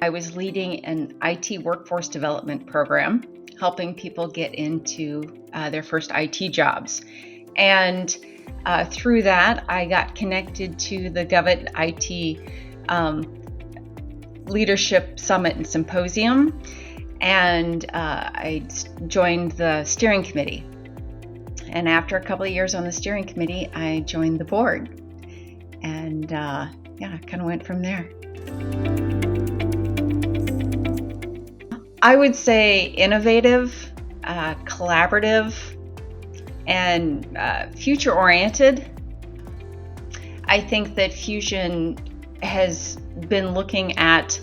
I was leading an IT workforce development program, helping people get into their first IT jobs. And through that, I got connected to the Govit IT Leadership Summit and Symposium, and I joined the steering committee. And after a couple of years on the steering committee, I joined the board. And it kind of went from there. I would say innovative, collaborative, and future-oriented. I think that Fusion has been looking at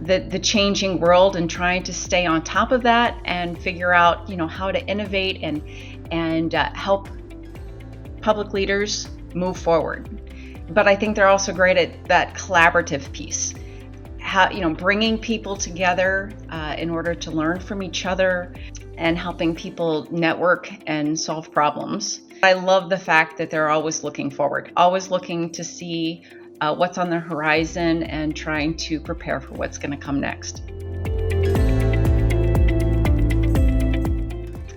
the changing world and trying to stay on top of that and figure out, how to innovate and help public leaders move forward. But I think they're also great at that collaborative piece. Bringing people together in order to learn from each other and helping people network and solve problems. I love the fact that they're always looking forward, always looking to see what's on the horizon and trying to prepare for what's going to come next.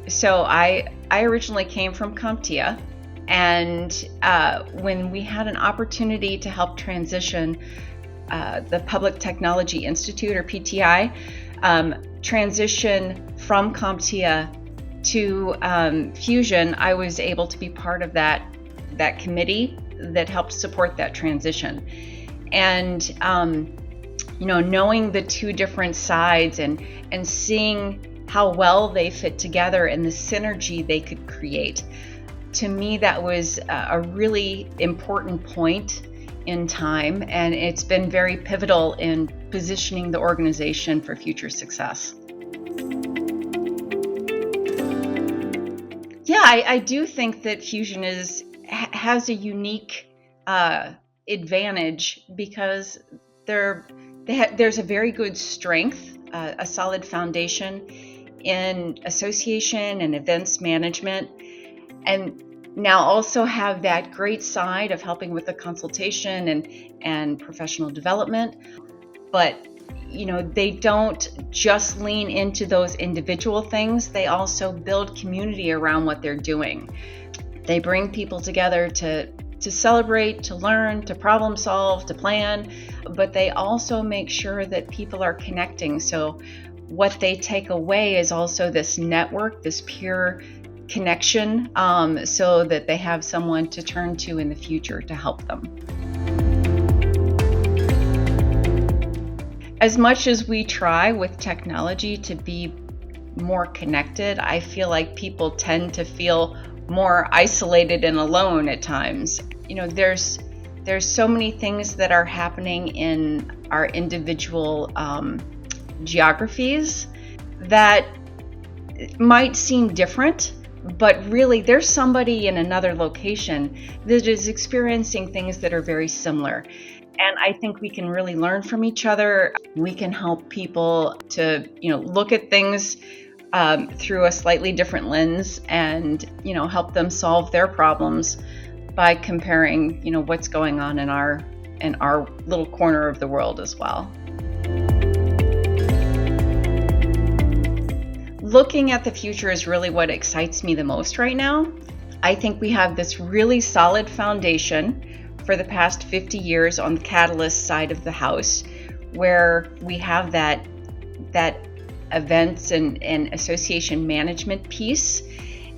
So I originally came from CompTIA, and when we had an opportunity to help transition the Public Technology Institute, or PTI, transition from CompTIA to Fusion, I was able to be part of that committee that helped support that transition. And knowing the two different sides and seeing how well they fit together and the synergy they could create, to me that was a really important point in time, and it's been very pivotal in positioning the organization for future success. Yeah, I do think that Fusion has a unique advantage because there's a very good strength, a solid foundation in association and events management, and now also have that great side of helping with the consultation and professional development. But they don't just lean into those individual things. They also build community around what they're doing. They bring people together to celebrate, to learn, to problem solve, to plan, but they also make sure that people are connecting. So what they take away is also this network, this peer connection, so that they have someone to turn to in the future to help them. As much as we try with technology to be more connected, I feel like people tend to feel more isolated and alone at times. There's so many things that are happening in our individual geographies that might seem different, but really there's somebody in another location that is experiencing things that are very similar. And I think we can really learn from each other. We can help people to, look at things through a slightly different lens and, help them solve their problems by comparing, what's going on in our little corner of the world as well. Looking at the future is really what excites me the most right now. I think we have this really solid foundation for the past 50 years on the Catalyst side of the house, where we have that events and association management piece.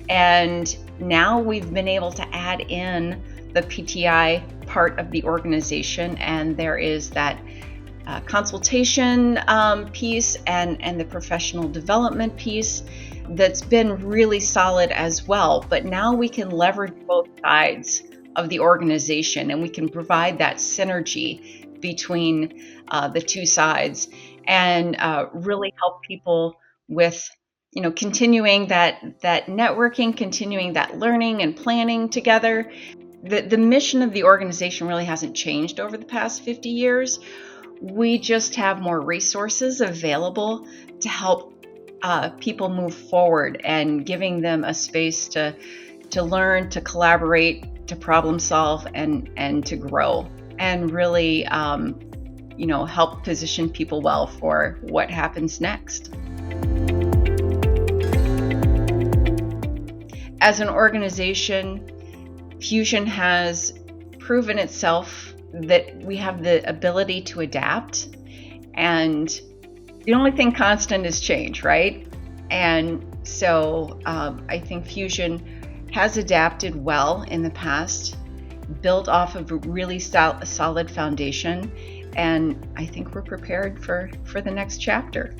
And now we've been able to add in the PTI part of the organization, and there is that consultation piece and the professional development piece that's been really solid as well. But now we can leverage both sides of the organization, and we can provide that synergy between the two sides and really help people with continuing that networking, continuing that learning and planning together. The mission of the organization really hasn't changed over the past 50 years. We just have more resources available to help people move forward and giving them a space to to learn, to collaborate, to problem solve, and to grow, and really help position people well for what happens next. As an organization, Fusion has proven itself that we have the ability to adapt, and the only thing constant is change, right? And so I think Fusion has adapted well in the past, built off of a really solid foundation, and I think we're prepared for the next chapter.